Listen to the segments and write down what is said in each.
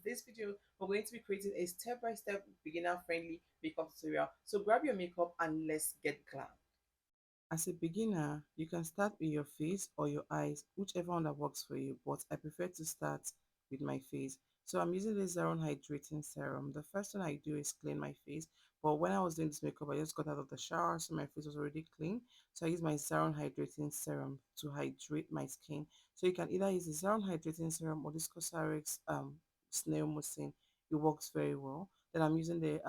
in this video we're going to be creating a step-by-step beginner friendly makeup tutorial. So grab your makeup and let's get glam. As a beginner, you can start with your face or your eyes, whichever one that works for you, but I prefer to start with my face. So I'm using this Zaron Hydrating Serum. The first thing I do is clean my face, but when I was doing this makeup, I just got out of the shower, so my face was already clean. So I use my Zaron Hydrating Serum to hydrate my skin. So you can either use the Zaron Hydrating Serum or this Cosrx Snail Mucin. It works very well. Then I'm using the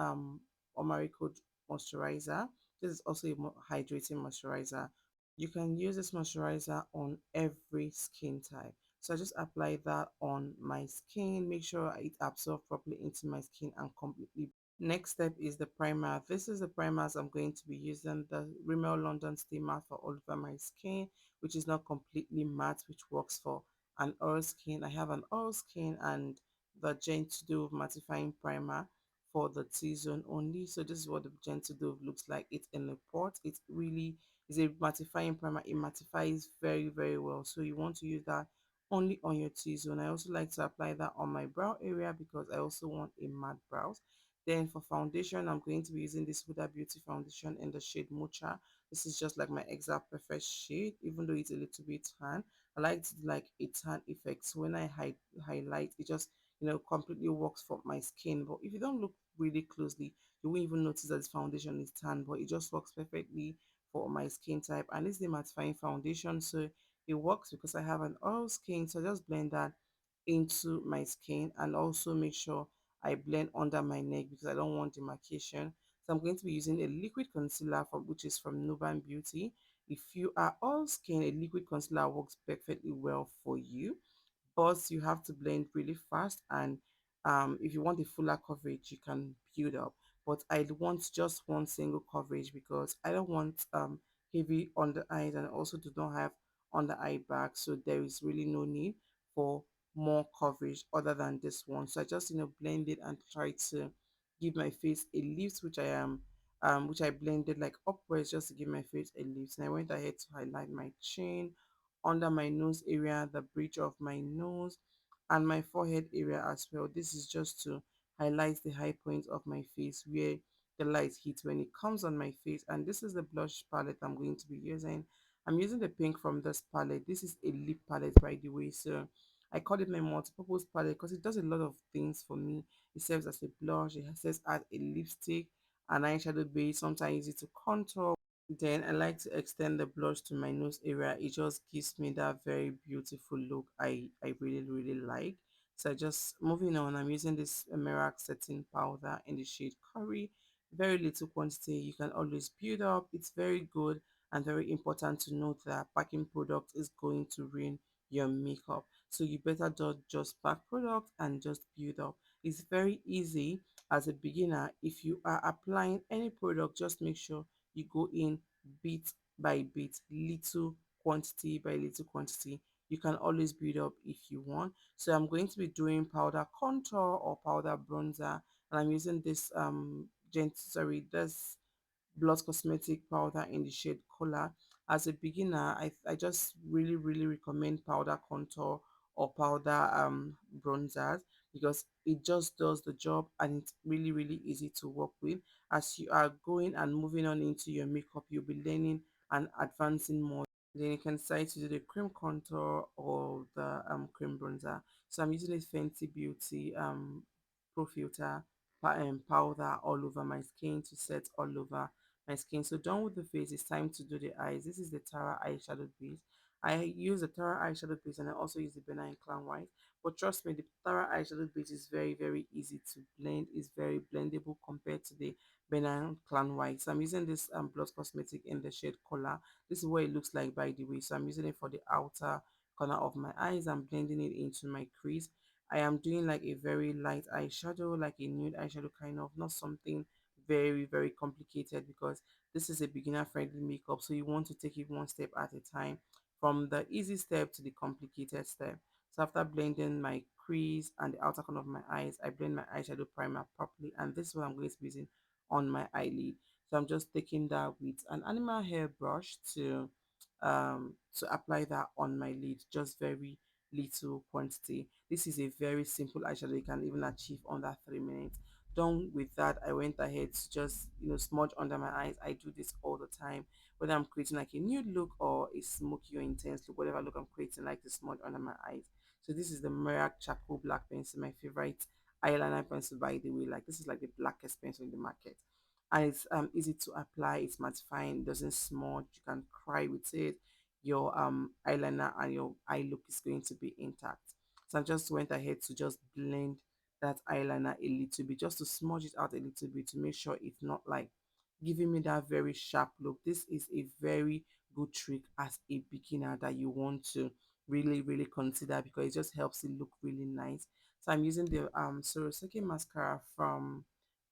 Omari Code Moisturizer. This is also a hydrating moisturizer. You can use this moisturizer on every skin type. So I just apply that on my skin, make sure it absorbs properly into my skin and completely. Next step is the primer. This is the primers I'm going to be using. The Rimmel London Stay Matte for all over my skin, which is not completely matte, which works for an oil skin. I have an oil skin, and the Gentle Dove mattifying primer for the T-zone only. So this is what the Gentle Dove looks like. It's in a pot. It really is a mattifying primer. It mattifies very, very well. So you want to use that only on your T-zone. I also like to apply that on my brow area because I also want a matte brows. Then for foundation, I'm going to be using this Huda Beauty foundation in the shade Mocha. This is just like my exact perfect shade, even though it's a little bit tan. I like to do like a tan effect. So when I highlight, it just completely works for my skin. But if you don't look really closely, you won't even notice that this foundation is tan, but it just works perfectly for my skin type. And this is the mattifying foundation, so it works because I have an oil skin. So I just blend that into my skin and also make sure I blend under my neck because I don't want demarcation. So I'm going to be using a liquid concealer from which is from Nuban Beauty. If you are all skin, a liquid concealer works perfectly well for you, but you have to blend really fast. And if you want a fuller coverage, you can build up, but I want just one single coverage because I don't want heavy under eyes, and I also do not have under eye bag, so there is really no need for more coverage other than this one. So I just blend it and try to give my face a lift, which I am which I blended like upwards just to give my face a lift. And I went ahead to highlight my chin, under my nose area, the bridge of my nose, and my forehead area as well. This is just to highlight the high points of my face where the light hits when it comes on my face. And this is the blush palette I'm going to be using. I'm using the pink from this palette. This is a lip palette, by the way, so I call it my multi-purpose palette because it does a lot of things for me. It serves as a blush, it serves as a lipstick, an eyeshadow base, sometimes I use it to contour. Then I like to extend the blush to my nose area. It just gives me that very beautiful look I really, really like. So just moving on, I'm using this Merac setting powder in the shade Curry. Very little quantity. You can always build up. It's very good and very important to note that packing product is going to ruin your makeup. So you better just pack product and just build up. It's very easy as a beginner. If you are applying any product, just make sure you go in bit by bit, little quantity by little quantity. You can always build up if you want. So I'm going to be doing powder contour or powder bronzer, and I'm using this this Blood Cosmetic powder in the shade Color. As a beginner, I just really, really recommend powder contour or powder bronzers because it just does the job and it's really, really easy to work with. As you are going and moving on into your makeup, you'll be learning and advancing more. Then you can decide to do the cream contour or the cream bronzer. So I'm using this Fenty Beauty Pro Filter powder all over my skin to set all over my skin. So done with the face, it's time to do the eyes. This is the Tara eyeshadow base. I use the Tara eyeshadow base and I also use the Benign Clown White. But trust me, the Tara eyeshadow base is very, very easy to blend. It's very blendable compared to the Benign Clown White. So I'm using this Blood Cosmetic in the shade Color. This is what it looks like, by the way. So I'm using it for the outer corner of my eyes. I'm blending it into my crease. I am doing like a very light eyeshadow, like a nude eyeshadow kind of, not something very, very complicated because this is a beginner friendly makeup. So you want to take it one step at a time, from the easy step to the complicated step. So after blending my crease and the outer corner of my eyes, I blend my eyeshadow primer properly, and this is what I'm going to be using on my eyelid. So I'm just taking that with an animal hair brush to apply that on my lid, just very little quantity. This is a very simple eyeshadow you can even achieve under 3 minutes. Done with that, I went ahead to just smudge under my eyes. I do this all the time, whether I'm creating like a nude look or a smoky or intense look, whatever look I'm creating, like to smudge under my eyes. So this is the Mirac Charcoal Black Pencil, my favorite eyeliner pencil, by the way. Like, this is like the blackest pencil in the market, and it's easy to apply. It's mattifying, doesn't smudge. You can cry with it. Your eyeliner and your eye look is going to be intact. So I just went ahead to just blend that eyeliner a little bit, just to smudge it out a little bit, to make sure it's not like giving me that very sharp look. This is a very good trick as a beginner that you want to really consider, because it just helps it look really nice. So I'm using the Soroseki mascara from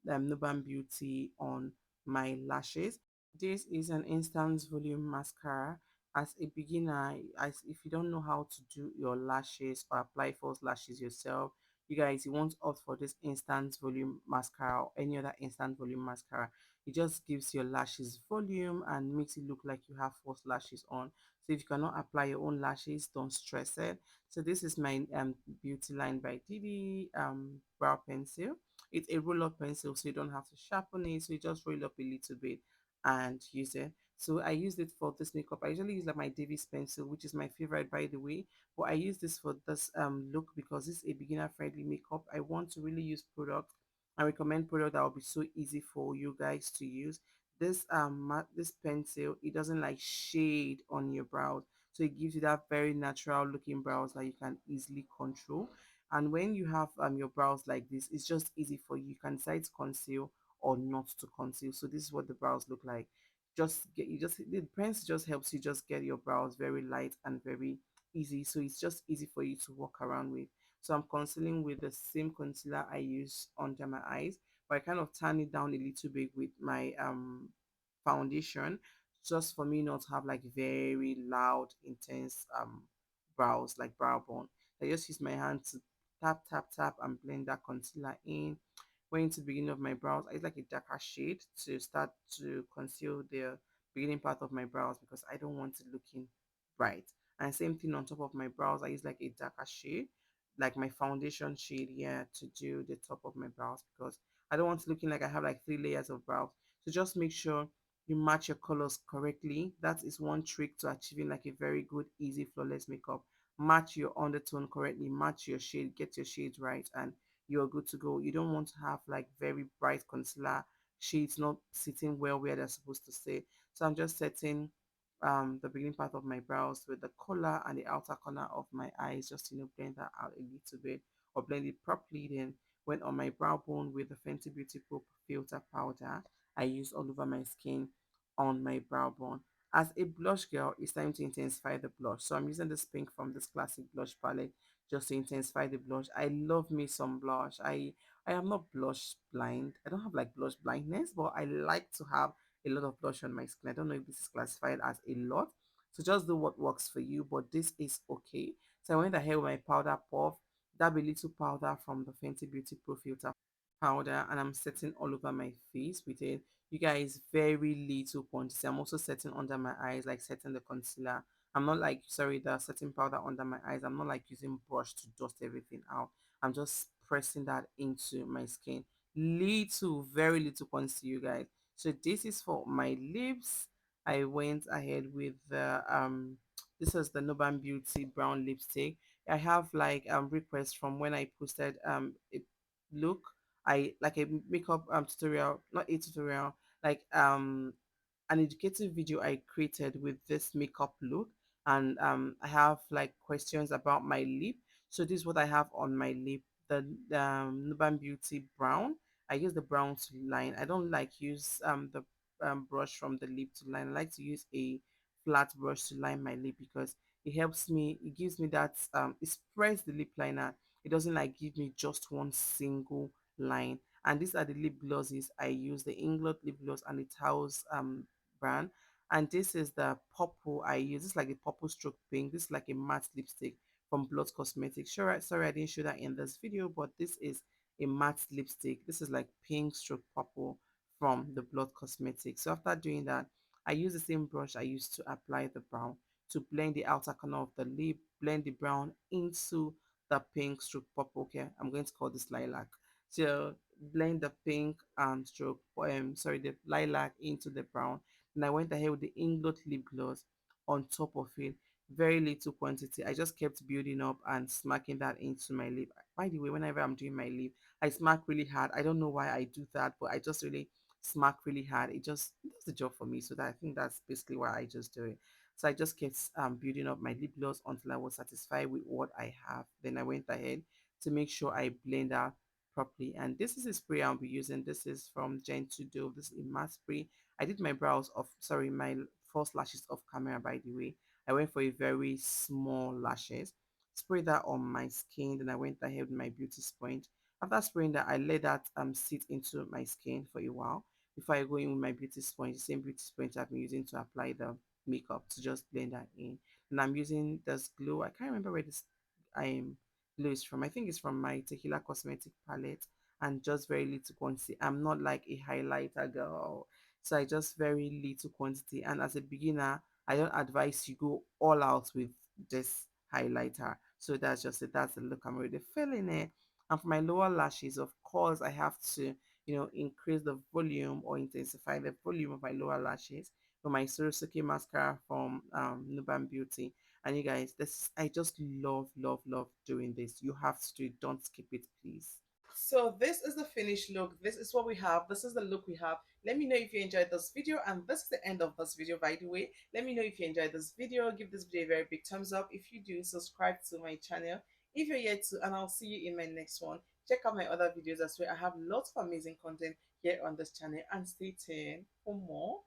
Nuban Beauty on my lashes. This is an instant volume mascara. As a beginner, as if you don't know how to do your lashes or apply false lashes yourself, you guys, you want to opt for this instant volume mascara or any other instant volume mascara. It just gives your lashes volume and makes it look like you have false lashes on. So if you cannot apply your own lashes, don't stress it. So this is my Beauty Line by Didi brow pencil. It's a roll up pencil, so you don't have to sharpen it. So you just roll up a little bit and use it. So I used it for this makeup. I usually use like my Davis pencil, which is my favorite, by the way. But I use this for this look because this is a beginner friendly makeup. I want to really use product. I recommend product that will be so easy for you guys to use. This this pencil, it doesn't like shade on your brows, so it gives you that very natural looking brows that you can easily control. And when you have your brows like this, it's just easy for you. You can decide to conceal or not to conceal. So this is what the brows look like. Just get you just the pencil just helps you just get your brows very light and very easy. So it's just easy for you to walk around with. So I'm concealing with the same concealer I use under my eyes, but I kind of turn it down a little bit with my foundation, just for me not to have like very loud, intense brows, like brow bone. I just use my hand to tap and blend that concealer in. Going to the beginning of my brows, I use like a darker shade to start to conceal the beginning part of my brows, because I don't want it looking bright. And same thing on top of my brows, I use like a darker shade, like my foundation shade here, to do the top of my brows, because I don't want it looking like I have like 3 layers of brows. So just make sure you match your colors correctly. That is one trick to achieving like a very good, easy, flawless makeup. Match your undertone correctly, match your shade, get your shades right, and you're good to go. You don't want to have like very bright concealer shades not sitting well where they're supposed to stay. So I'm just setting the beginning part of my brows with the color and the outer corner of my eyes, just blend that out a little bit, or blend it properly. Then went on my brow bone with the Fenty Beauty Pro Filter powder I use all over my skin on my brow bone. As a blush girl, it's time to intensify the blush. So I'm using this pink from this classic blush palette just to intensify the blush. I love me some blush. I am not blush blind. I don't have like blush blindness, but I like to have a lot of blush on my skin. I don't know if this is classified as a lot. So just do what works for you, but this is okay. So I went ahead with my powder puff, dab a little powder from the Fenty Beauty Pro Filter powder, and I'm setting all over my face with it. You guys, very little quantity. I'm also setting under my eyes, like setting the concealer. I'm not like, sorry, the setting powder under my eyes. I'm not like using brush to dust everything out. I'm just pressing that into my skin. Little, very little quantity, you guys. So this is for my lips. I went ahead with the this is the Noban Beauty brown lipstick. I have like requests from when I posted a look, I like a makeup tutorial, not a tutorial, like an educative video I created with this makeup look. And I have like questions about my lip. So this is what I have on my lip, the Nuban Beauty brown. I use the brown to line. I don't like use the brush from the lip to line. I like to use a flat brush to line my lip, because it helps me, it gives me that it spreads the lip liner. It doesn't like give me just one single line. And these are the lip glosses I use, the Inglot lip gloss and the Taos brand. And this is the purple I use. This is like a purple stroke pink. This is like a matte lipstick from Blood Cosmetics. Sure, sorry I didn't show that in this video, but this is a matte lipstick. This is like pink stroke purple from the Blood Cosmetics. So after doing that, I use the same brush I used to apply the brown to blend the outer corner of the lip blend the brown into the pink stroke purple. Okay, I'm going to call this lilac. So blend the pink stroke sorry, the lilac into the brown. And I went ahead with the Inglot lip gloss on top of it. Very little quantity. I just kept building up and smacking that into my lip. By the way, whenever I'm doing my lip, I smack really hard. I don't know why I do that, but I just really smack really hard. It just does the job for me. So that I think that's basically why I just do it. So I just kept building up my lip gloss until I was satisfied with what I have. Then I went ahead to make sure I blend out properly. And this is a spray I'll be using. This is from Gen 2 Dove. This is a matte spray. I did my brows off, sorry, my false lashes off camera, by the way. I went for a very small lashes. Spray that on my skin. Then I went ahead with my beauty sponge. After spraying that, I let that sit into my skin for a while before I go in with my beauty sponge, the same beauty sponge I've been using to apply the makeup to just blend that in. And I'm using this glue. I can't remember where this glue is from. I think it's from my Tequila Cosmetic palette and just very little quantity. I'm not like a highlighter girl. So I just very little quantity. And as a beginner, I don't advise you go all out with this highlighter. So that's just it. That's the look I'm already feeling it. And for my lower lashes, of course, I have to, increase the volume or intensify the volume of my lower lashes with my Sorosuke mascara from Nuban Beauty. And you guys, this I just love, love, love doing this. You have to do it. Don't skip it, please. So this is the finished look. This is what we have. This is the look we have. Let me know if you enjoyed this video, and this is the end of this video, by the way. Let me know if you enjoyed this video. Give this video a very big thumbs up. If you do, subscribe to my channel if you're yet to, and I'll see you in my next one. Check out my other videos as well. I have lots of amazing content here on this channel, and stay tuned for more.